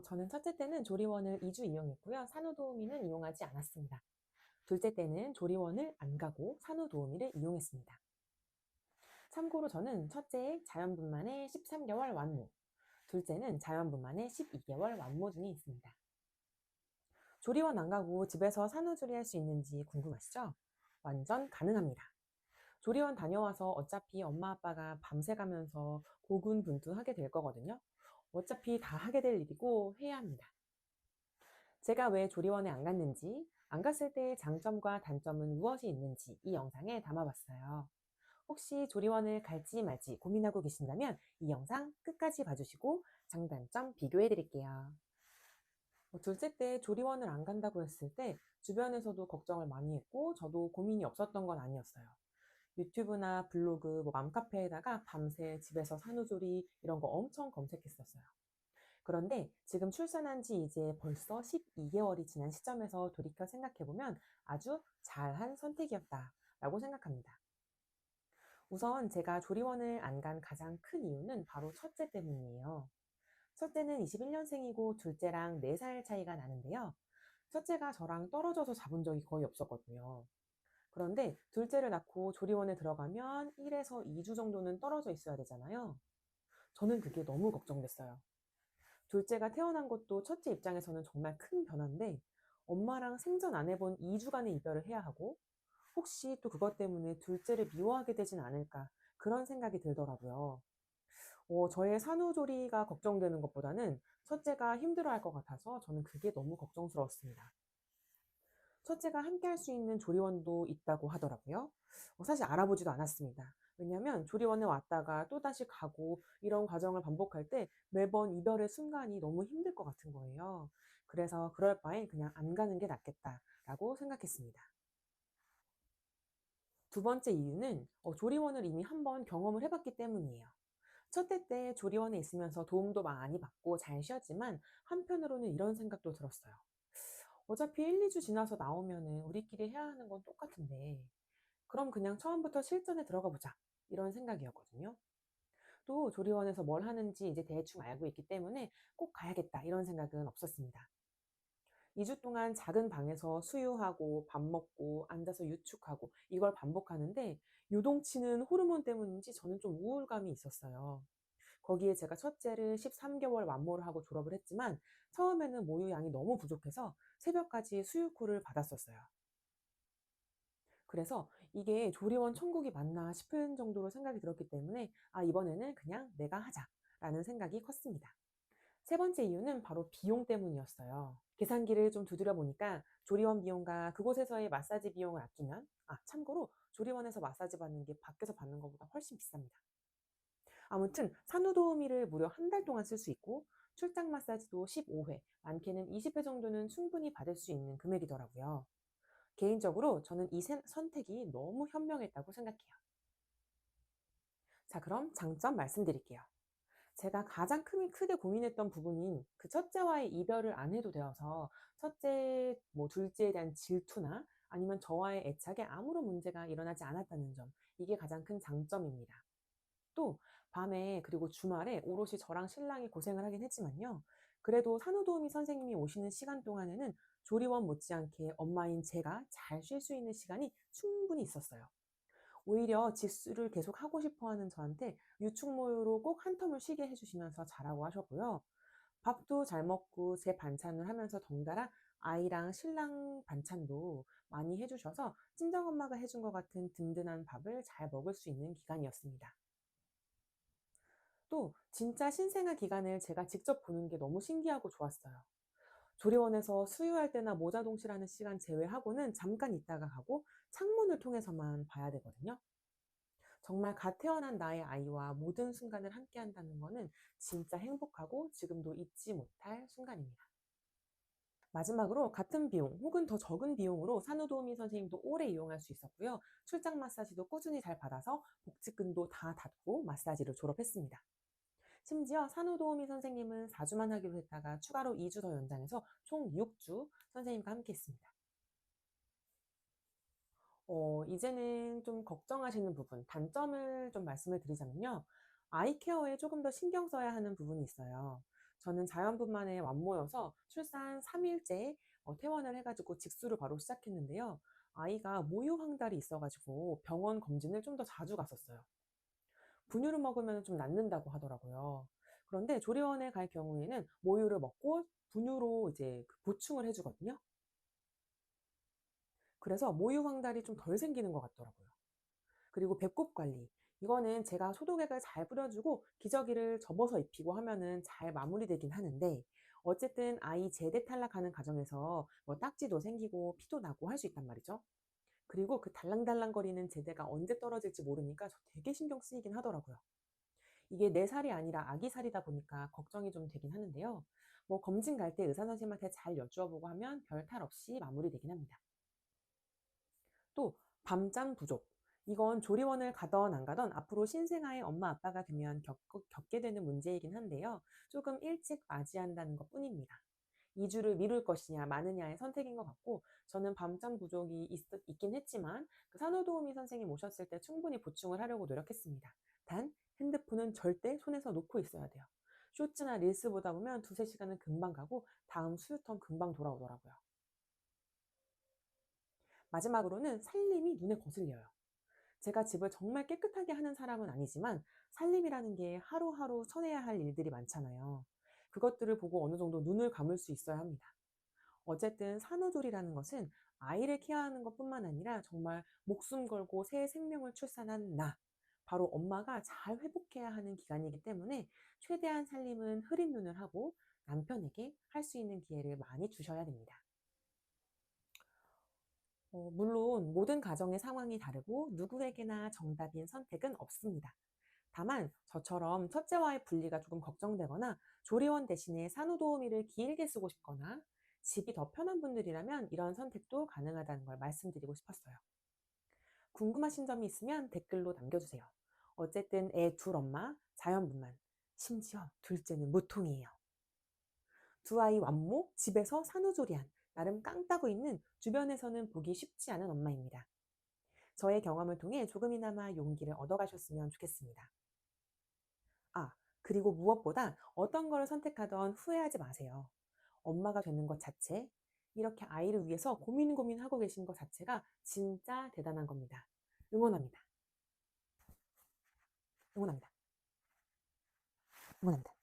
저는 첫째 때는 조리원을 2주 이용했고요. 산후도우미는 이용하지 않았습니다. 둘째 때는 조리원을 안 가고 산후도우미를 이용했습니다. 참고로 저는 첫째에 자연분만에 13개월 완모, 둘째는 자연분만에 12개월 완모 중에 있습니다. 조리원 안 가고 집에서 산후조리할 수 있는지 궁금하시죠? 완전 가능합니다. 조리원 다녀와서 어차피 엄마 아빠가 밤새 가면서 고군분투하게 될 거거든요. 어차피 다 하게 될 일이고 해야 합니다. 제가 왜 조리원에 안 갔는지, 안 갔을 때의 장점과 단점은 무엇이 있는지 이 영상에 담아봤어요. 혹시 조리원을 갈지 말지 고민하고 계신다면 이 영상 끝까지 봐주시고 장단점 비교해 드릴게요. 둘째 때 조리원을 안 간다고 했을 때 주변에서도 걱정을 많이 했고 저도 고민이 없었던 건 아니었어요. 유튜브나 블로그, 맘카페에다가 밤새 집에서 산후조리 이런 거 엄청 검색했었어요. 그런데 지금 출산한 지 이제 벌써 12개월이 지난 시점에서 돌이켜 생각해보면 아주 잘한 선택이었다라고 생각합니다. 우선 제가 조리원을 안 간 가장 큰 이유는 바로 첫째 때문이에요. 첫째는 21년생이고 둘째랑 4살 차이가 나는데요. 첫째가 저랑 떨어져서 자본 적이 거의 없었거든요. 그런데 둘째를 낳고 조리원에 들어가면 1에서 2주 정도는 떨어져 있어야 되잖아요. 저는 그게 너무 걱정됐어요. 둘째가 태어난 것도 첫째 입장에서는 정말 큰 변화인데 엄마랑 생전 안 해본 2주간의 이별을 해야 하고 혹시 또 그것 때문에 둘째를 미워하게 되진 않을까 그런 생각이 들더라고요. 저의 산후조리가 걱정되는 것보다는 첫째가 힘들어할 것 같아서 저는 그게 너무 걱정스러웠습니다. 첫째가 함께 할 수 있는 조리원도 있다고 하더라고요. 사실 알아보지도 않았습니다. 왜냐하면 조리원에 왔다가 또다시 가고 이런 과정을 반복할 때 매번 이별의 순간이 너무 힘들 것 같은 거예요. 그래서 그럴 바엔 그냥 안 가는 게 낫겠다라고 생각했습니다. 두 번째 이유는 조리원을 이미 한번 경험을 해봤기 때문이에요. 첫째 때 조리원에 있으면서 도움도 많이 받고 잘 쉬었지만 한편으로는 이런 생각도 들었어요. 어차피 1, 2주 지나서 나오면은 우리끼리 해야 하는 건 똑같은데 그럼 그냥 처음부터 실전에 들어가 보자. 이런 생각이었거든요. 또 조리원에서 뭘 하는지 이제 대충 알고 있기 때문에 꼭 가야겠다. 이런 생각은 없었습니다. 2주 동안 작은 방에서 수유하고 밥 먹고 앉아서 유축하고 이걸 반복하는데 요동치는 호르몬 때문인지 저는 좀 우울감이 있었어요. 거기에 제가 첫째를 13개월 완모를 하고 졸업을 했지만 처음에는 모유 양이 너무 부족해서 새벽까지 수유코를 받았었어요. 그래서 이게 조리원 천국이 맞나 싶은 정도로 생각이 들었기 때문에 이번에는 그냥 내가 하자라는 생각이 컸습니다. 세 번째 이유는 바로 비용 때문이었어요. 계산기를 좀 두드려 보니까 조리원 비용과 그곳에서의 마사지 비용을 아끼면 참고로 조리원에서 마사지 받는 게 밖에서 받는 것보다 훨씬 비쌉니다. 아무튼 산후도우미를 무려 한 달 동안 쓸 수 있고 출장 마사지도 15회, 많게는 20회 정도는 충분히 받을 수 있는 금액이더라고요. 개인적으로 저는 이 선택이 너무 현명했다고 생각해요. 자, 그럼 장점 말씀드릴게요. 제가 가장 크게 고민했던 부분인 그 첫째와의 이별을 안 해도 되어서 첫째, 둘째에 대한 질투나 아니면 저와의 애착에 아무런 문제가 일어나지 않았다는 점, 이게 가장 큰 장점입니다. 또 밤에 그리고 주말에 오롯이 저랑 신랑이 고생을 하긴 했지만요. 그래도 산후도우미 선생님이 오시는 시간 동안에는 조리원 못지않게 엄마인 제가 잘 쉴 수 있는 시간이 충분히 있었어요. 오히려 집수를 계속 하고 싶어 하는 저한테 유축모유로 꼭 한 텀을 쉬게 해주시면서 자라고 하셨고요. 밥도 잘 먹고 제 반찬을 하면서 덩달아 아이랑 신랑 반찬도 많이 해주셔서 친정엄마가 해준 것 같은 든든한 밥을 잘 먹을 수 있는 기간이었습니다. 또 진짜 신생아 기간을 제가 직접 보는 게 너무 신기하고 좋았어요. 조리원에서 수유할 때나 모자 동실하는 시간 제외하고는 잠깐 있다가 가고 창문을 통해서만 봐야 되거든요. 정말 갓 태어난 나의 아이와 모든 순간을 함께 한다는 거는 진짜 행복하고 지금도 잊지 못할 순간입니다. 마지막으로 같은 비용 혹은 더 적은 비용으로 산후도우미 선생님도 오래 이용할 수 있었고요. 출장 마사지도 꾸준히 잘 받아서 복직금도 다 닫고 마사지를 졸업했습니다. 심지어 산후도우미 선생님은 4주만 하기로 했다가 추가로 2주 더 연장해서 총 6주 선생님과 함께 했습니다. 이제는 좀 걱정하시는 부분, 단점을 좀 말씀을 드리자면요. 아이 케어에 조금 더 신경 써야 하는 부분이 있어요. 저는 자연분만의 완모여서 출산 3일째 퇴원을 해가지고 직수를 바로 시작했는데요. 아이가 모유 황달이 있어가지고 병원 검진을 좀 더 자주 갔었어요. 분유를 먹으면 좀 낫는다고 하더라고요. 그런데 조리원에 갈 경우에는 모유를 먹고 분유로 이제 그 보충을 해주거든요. 그래서 모유 황달이 좀 덜 생기는 것 같더라고요. 그리고 배꼽 관리. 이거는 제가 소독액을 잘 뿌려주고 기저귀를 접어서 입히고 하면은 잘 마무리되긴 하는데, 어쨌든 아이 제대 탈락하는 과정에서 뭐 딱지도 생기고 피도 나고 할 수 있단 말이죠. 그리고 그 달랑달랑거리는 제대가 언제 떨어질지 모르니까 저 되게 신경 쓰이긴 하더라고요. 이게 내 살이 아니라 아기 살이다 보니까 걱정이 좀 되긴 하는데요. 뭐 검진 갈 때 의사 선생님한테 잘 여쭈어보고 하면 별 탈 없이 마무리되긴 합니다. 또 밤잠 부족. 이건 조리원을 가던 안 가던 앞으로 신생아의 엄마 아빠가 되면 겪게 되는 문제이긴 한데요. 조금 일찍 맞이한다는 것 뿐입니다. 2주를 미룰 것이냐 마느냐의 선택인 것 같고, 저는 밤잠 부족이 있긴 했지만 그 산후도우미 선생님 오셨을 때 충분히 보충을 하려고 노력했습니다. 단 핸드폰은 절대 손에서 놓고 있어야 돼요. 쇼츠나 릴스 보다 보면 두세 시간은 금방 가고 다음 수유턴 금방 돌아오더라고요. 마지막으로는 살림이 눈에 거슬려요. 제가 집을 정말 깨끗하게 하는 사람은 아니지만 살림이라는 게 하루하루 쳐내야 할 일들이 많잖아요. 그것들을 보고 어느 정도 눈을 감을 수 있어야 합니다. 어쨌든 산후조리라는 것은 아이를 케어하는 것뿐만 아니라 정말 목숨 걸고 새 생명을 출산한 나, 바로 엄마가 잘 회복해야 하는 기간이기 때문에 최대한 살림은 흐린 눈을 하고 남편에게 할 수 있는 기회를 많이 주셔야 됩니다. 물론 모든 가정의 상황이 다르고 누구에게나 정답인 선택은 없습니다. 다만 저처럼 첫째와의 분리가 조금 걱정되거나 조리원 대신에 산후도우미를 길게 쓰고 싶거나 집이 더 편한 분들이라면 이런 선택도 가능하다는 걸 말씀드리고 싶었어요. 궁금하신 점이 있으면 댓글로 남겨주세요. 어쨌든 애 둘 엄마, 자연분만, 심지어 둘째는 무통이에요. 두 아이 완모, 집에서 산후조리한, 나름 깡 따고 있는, 주변에서는 보기 쉽지 않은 엄마입니다. 저의 경험을 통해 조금이나마 용기를 얻어가셨으면 좋겠습니다. 아, 그리고 무엇보다 어떤 걸 선택하던 후회하지 마세요. 엄마가 되는 것 자체, 이렇게 아이를 위해서 고민하고 계신 것 자체가 진짜 대단한 겁니다. 응원합니다. 응원합니다. 응원합니다.